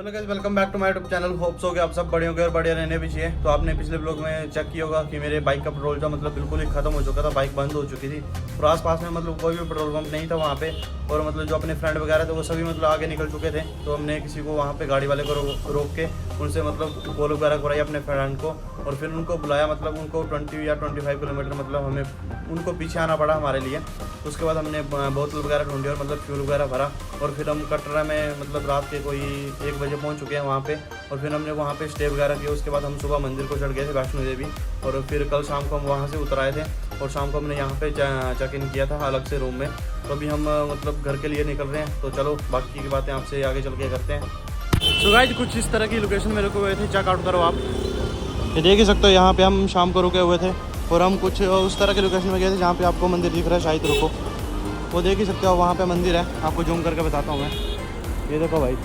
Hello guys, welcome back to my YouTube channel. Hopes हो कि आप सब बड़े होंगे और बढ़िया रहने भी चाहिए। तो आपने पिछले ब्लॉग में चेक किया होगा कि मेरे बाइक का पेट्रोल जो मतलब बिल्कुल ही खत्म हो चुका था, बाइक बंद हो चुकी थी और आसपास में मतलब कोई भी पेट्रोल पंप नहीं था वहाँ पे। और मतलब जो अपने फ्रेंड वगैरह थे वो सभी मतलब आगे निकल चुके थे। तो हमने किसी को वहाँ पे गाड़ी वाले को रोक के उनसे मतलब कॉल वगैरह कराई अपने फ्रेंड को और फिर उनको बुलाया। मतलब उनको 20 या 25 किलोमीटर मतलब हमें उनको पीछे आना पड़ा हमारे लिए। तो उसके बाद हमने बोतल वगैरह ढूंढी और मतलब फ्यूल वगैरह भरा और फिर हम कटरा में मतलब रात के कोई 1 बजे पहुंच चुके हैं वहाँ पे। और फिर हमने वहाँ पे स्टे वगैरह किया। उसके बाद हम सुबह मंदिर को चढ़ गए थे, वैष्णो देवी। और फिर कल शाम को हम वहाँ से उतर आए थे और शाम को हमने यहाँ पे चेक इन किया था अलग से रूम में। तो अभी हम मतलब घर के लिए निकल रहे हैं। तो चलो बाकी की बातें आपसे आगे चल के करते हैं। सो गाइस, कुछ इस तरह की लोकेशन में रुके हुए थे। चेकआउट करो आप, ये देख ही सकते हो। यहाँ पे हम शाम को रुके हुए थे और हम कुछ उस तरह के लोकेशन में गए थे जहाँ पे आपको मंदिर दिख रहा है, शायद रुको, वो देख ही सकते हो। वहाँ पे मंदिर है, आपको जूम करके बताता हूँ मैं। ये देखो भाई,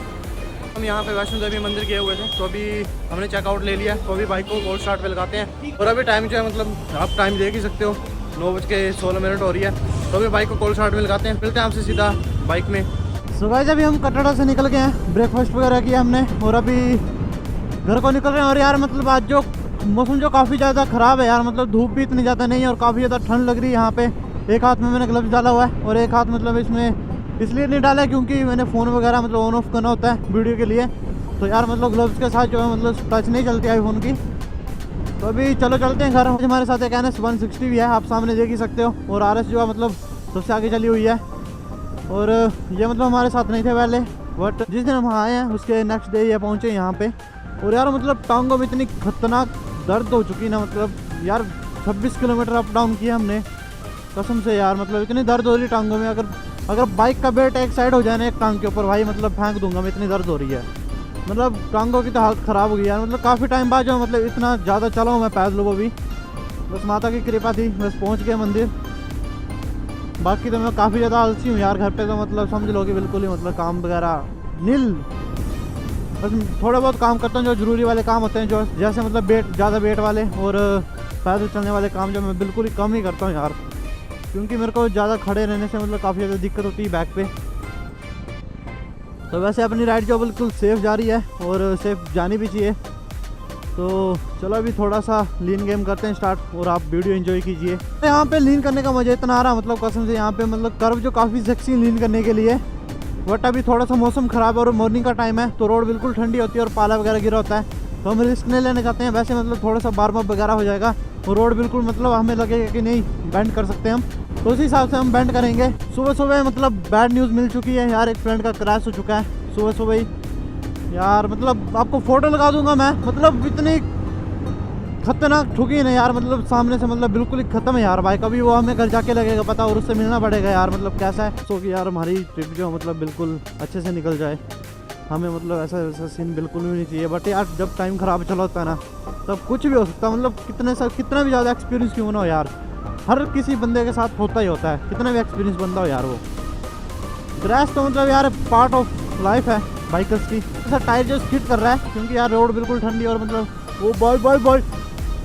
हम यहाँ पे वैष्णो देवी मंदिर गए हुए थे। तो अभी हमने चेकआउट ले लिया। तो अभी बाइक को कोल्ड स्टार्ट पे लगाते हैं और अभी टाइम जो है मतलब आप टाइम देख ही सकते हो, 9:16 हो रही है। तो अभी बाइक को कोल्ड स्टार्ट में लगाते हैं, मिलते हैं आपसे सीधा बाइक में। सुबह जब हम कटरा से निकल गए हैं, ब्रेकफास्ट वगैरह किया हमने और अभी घर को निकल रहे हैं। और यार मतलब आज जो मौसम जो काफ़ी ज़्यादा ख़राब है यार, मतलब धूप भी इतनी ज़्यादा नहीं है और काफ़ी ज़्यादा ठंड लग रही है यहाँ पे। एक हाथ में मैंने ग्लव्स डाला हुआ है और एक हाथ मतलब इसमें इसलिए नहीं डाला है क्योंकि मैंने फ़ोन वगैरह मतलब ऑन ऑफ करना होता है वीडियो के लिए। तो यार मतलब ग्लव्स के साथ जो है मतलब टच नहीं चलती आईफोन की। तो अभी चलो चलते हैं घर। हमारे साथ एक NS 160 भी है, आप सामने देख ही सकते हो। और RS जो है मतलब सबसे आगे चली हुई है। और ये मतलब हमारे साथ नहीं थे पहले, बट जिस दिन हम आए हैं उसके नेक्स्ट डे ये पहुँचे यहाँ पे। और यार मतलब टांगों में इतनी खतरनाक दर्द हो चुकी ना, मतलब यार 26 किलोमीटर अप डाउन किया हमने कसम से यार। मतलब इतनी दर्द हो रही टांगों में, अगर बाइक का वेट एक साइड हो जाए ना एक टांग के ऊपर, भाई मतलब फेंक दूंगा मैं, इतनी दर्द हो रही है। मतलब टांगों की तो हालत ख़राब हो गई यार। मतलब काफ़ी टाइम बाद जो मतलब इतना ज़्यादा चला हूँ मैं पैदल, वो भी बस माता की कृपा थी, बस पहुँच गए मंदिर। बाकी तो मैं काफ़ी ज़्यादा आलसी हूँ यार। घर पे तो मतलब समझ लो कि बिल्कुल ही मतलब काम वगैरह नील। बस थोड़ा बहुत काम करता हूँ जो ज़रूरी वाले काम होते हैं, जो जैसे मतलब ज़्यादा वेट वाले और पैदल चलने वाले काम जो मैं बिल्कुल ही कम ही करता हूँ यार। क्योंकि मेरे को ज़्यादा खड़े रहने से मतलब काफ़ी ज़्यादा दिक्कत होती है बैक पे। तो वैसे अपनी राइड जो बिल्कुल सेफ़ जा रही है और सेफ़ जानी भी चाहिए। तो चलो अभी थोड़ा सा लीन गेम करते हैं स्टार्ट और आप वीडियो एंजॉय कीजिए। यहाँ पे लीन करने का मज़ा इतना आ रहा मतलब कसम से। यहाँ पे मतलब कर्व जो काफ़ी सेक्सी लीन करने के लिए, बट अभी थोड़ा सा मौसम ख़राब है और मॉर्निंग का टाइम है तो रोड बिल्कुल ठंडी होती है और पाला वगैरह गिरा होता है। तो हम रिस्क नहीं लेने चाहते हैं। वैसे मतलब थोड़ा सा वार्म अप वगैरह हो जाएगा और रोड बिल्कुल मतलब हमें लगेगा कि नहीं बेंड कर सकते हम, तो उसी हिसाब से हम बेंड करेंगे। सुबह सुबह मतलब बैड न्यूज़ मिल चुकी है यार, एक फ्रेंड का क्रैश हो चुका है सुबह सुबह ही यार। मतलब आपको फ़ोटो लगा दूंगा मैं, मतलब इतनी खतरनाक ठुकी ना यार, मतलब सामने से मतलब बिल्कुल ही खत्म है यार बाइक। अभी वो हमें घर जाके लगेगा पता और उससे मिलना पड़ेगा यार, मतलब कैसा है। सो कि यार हमारी ट्रिप जो मतलब बिल्कुल अच्छे से निकल जाए, हमें मतलब ऐसा सीन बिल्कुल भी नहीं चाहिए। बट यार जब टाइम ख़राब चला होता है ना तब कुछ भी हो सकता है। मतलब कितना भी ज़्यादा एक्सपीरियंस क्यों ना हो यार, हर किसी बंदे के साथ होता ही होता है, कितना भी एक्सपीरियंस बंदा हो यार। वो क्रैश तो मतलब यार पार्ट ऑफ लाइफ है बाइकर्स की। ऐसा टायर जो स्किड कर रहा है क्योंकि यार रोड बिल्कुल ठंडी और मतलब वो बॉय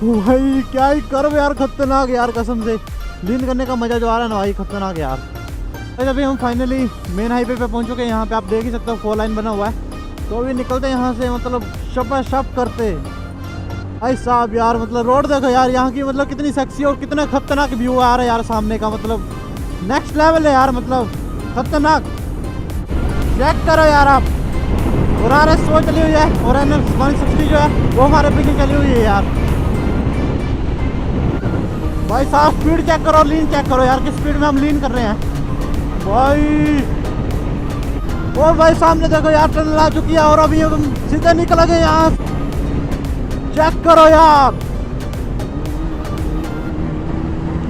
भाई क्या ही कर्व यार, खतरनाक यार कसम से। लीन करने का मज़ा जो आ रहा है ना भाई, खतरनाक यार। तो अभी हम फाइनली मेन हाईवे पे पहुंच चुके हैं। यहाँ पे आप देख ही सकते हो 4 लाइन बना हुआ है। तो अभी निकलते हैं यहाँ से मतलब शप करते भाई साहब। यार मतलब रोड देखो यार यहाँ की, मतलब कितनी सेक्सी और कितना खतरनाक व्यू आ रहा है यार सामने का, मतलब नेक्स्ट लेवल है यार, मतलब खतरनाक। चेक करो यार आप। और RS 100 चली हुई है और NS 160 जो है वो हमारे पीछे चली हुई है यार। भाई साहब स्पीड चेक करो, लीन चेक करो यार, किस स्पीड में हम लीन कर रहे हैं भाई। और भाई सामने देखो यार टनल आ चुकी है और अभी हम सीधे निकल गए यहाँ। चेक करो यार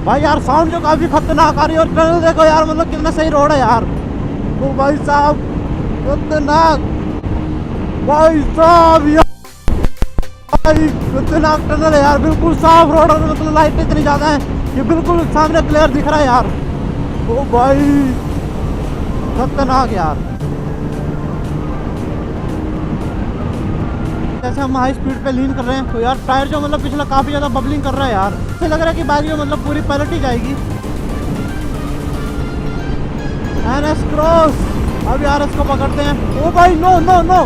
भाई, यार साउंड जो काफी खतरनाक आ रही है और टनल देखो यार, मतलब कितना सही रोड है यार। तो भाई साहब खतरनाक, भाई साहब यार भाई खतरनाक टनल है यार, बिल्कुल साफ रोड और मतलब लाइट इतनी ज़्यादा है कि बिल्कुल सामने क्लियर दिख रहा है यार। ओ भाई खतरनाक यार। जैसे हम हाई स्पीड पे लीन कर रहे हैं तो यार टायर जो मतलब पिछला काफ़ी ज़्यादा बबलिंग कर रहा है यार। ऐसे लग रहा है कि बाइक जो मतलब पूरी पलट ही जाएगी। NS क्रॉस, अभी RS को पकड़ते हैं। ओ भाई नो नो नो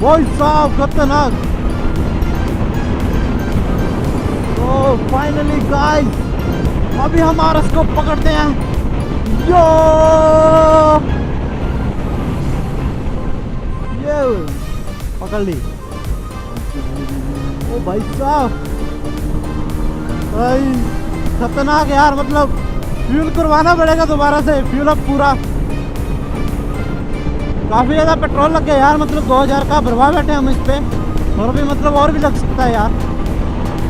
भाई साहब खतरनाक। तो फाइनली गाइस अभी हम आरएस को पकड़ते हैं। यो ये पकड़ ली। ओ भाई साहब भाई खतरनाक यार, मतलब फ्यूल करवाना पड़ेगा दोबारा से, फ्यूल अप पूरा। काफ़ी ज़्यादा पेट्रोल लग गया यार, मतलब 2000 का भरवा बैठे हम इस पे, और भी मतलब और भी लग सकता है यार।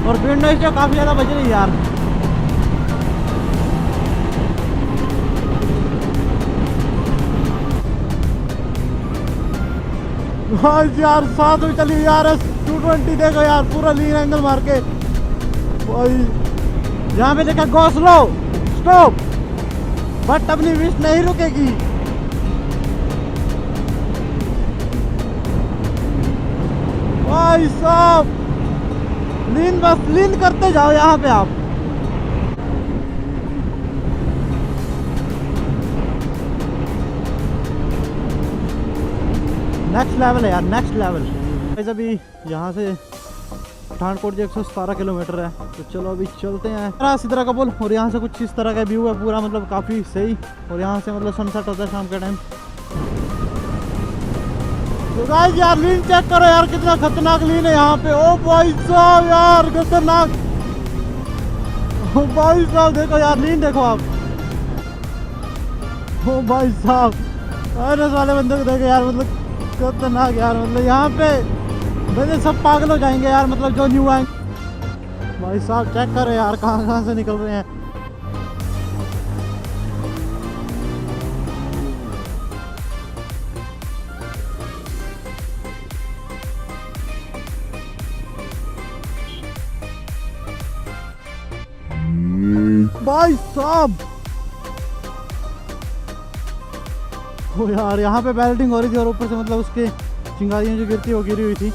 और विंडो जो काफ़ी ज़्यादा बज रही है यार। यार साथ में चली यार 220 देखो यार, पूरा लीन एंगल मार के भाई। यहाँ पे देखा गो स्लो स्टॉप, बट अपनी विश नहीं रुकेगी। भाई साहब लीन, बस लीन करते जाओ यहाँ पे आप। नेक्स्ट लेवल है यार, नेक्स्ट लेवल। अभी यहाँ से पठानकोट जो 117 किलोमीटर है, तो चलो अभी चलते हैं सिद्रा कपुल। और यहाँ से कुछ इस तरह का व्यू है पूरा, मतलब काफ़ी सही। और यहाँ से मतलब सनसेट होता है शाम के टाइम। तो गाइस यार लीन चेक करो यार, कितना खतरनाक लीन है यहाँ पे। ओ भाई साहब यार खतरनाक। ओ भाई साहब देखो यार लीन देखो आप। ओ भाई साहब अरे वाले बंदे को देखो यार, मतलब खतरनाक यार। मतलब यहाँ पे बंदे सब पागल हो जाएंगे यार, मतलब जो न्यू आएंगे। भाई साहब चेक करो यार कहाँ कहाँ से निकल रहे हैं। भाई साहब ओ यार यहाँ पे बैलेटिंग हो रही थी, और ऊपर से मतलब उसके चिंगारियाँ जो गिरती वो गिरी हुई थी।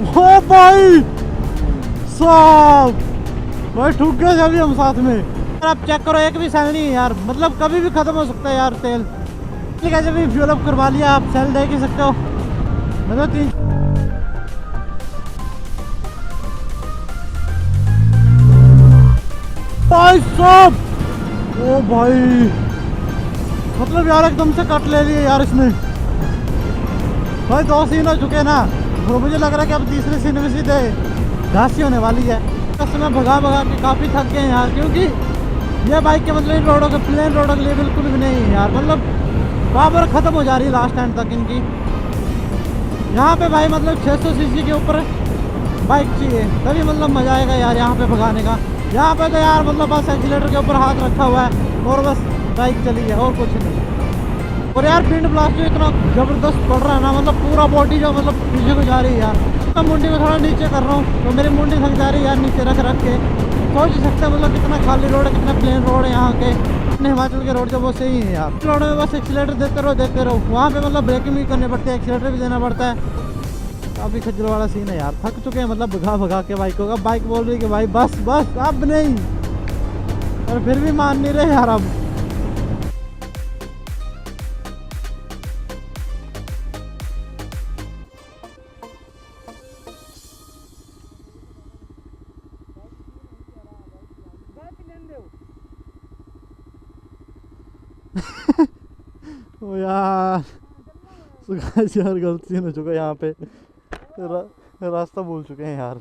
ओ भाई साहब भाई ठुक गए अभी हम साथ में। यार आप चेक करो एक भी सेल नहीं है यार, मतलब कभी भी खत्म हो सकता है यार तेल। कैसे भी फ्यूल अप करवा लिया, आप सेल देख ही सकते हो। मतलब 3 भाई साहब ओ भाई मतलब यार एकदम से कट ले लिए यार इसने। भाई 2 सीन हो चुके ना, और मुझे लग रहा है कि अब तीसरे सीन में सीधे घासी होने वाली है। बस मैं भगा भगा के काफ़ी थक गए यार, क्योंकि ये बाइक के मतलब इन रोडों के प्लेन रोडों के लिए बिल्कुल भी नहीं है यार। मतलब पावर ख़त्म हो जा रही है लास्ट टाइम तक इनकी। यहाँ पे भाई मतलब 600 सीसी के ऊपर बाइक चाहिए तभी मतलब मज़ा आएगा यार यहाँ पे भगाने का। यहाँ पे तो यार मतलब बस एक्सीलेटर के ऊपर हाथ रखा हुआ है और बस बाइक चली है और कुछ नहीं। और यार विंड ब्लास्ट जो इतना ज़बरदस्त पड़ रहा है ना, मतलब पूरा बॉडी जो मतलब पीछे को जा रही है यार। मैं मुंडी को थोड़ा नीचे कर रहा हूँ तो मेरी मुंडी थक जा रही है यार नीचे रख रख के। सोच सकते हैं मतलब कितना खाली रोड है, कितना प्लेन रोड है यहाँ के। अपने हिमाचल के रोड जो वो सही है यार। रोड में बस एक्सीलेटर देते रहो। वहाँ पे मतलब ब्रेकिंग भी करनी पड़ती है, एक्सीलेटर भी देना पड़ता है। काफ़ी खज्जल वाला सीन है यार, थक चुके हैं मतलब भगा भगा के बाइक होगा। बाइक बोल रही है कि भाई बस बस अब नहीं, और फिर भी मान नहीं रहे यार अब। ओ यार यार गलती हो चुका है यहाँ पे, रास्ता भूल चुके हैं यार।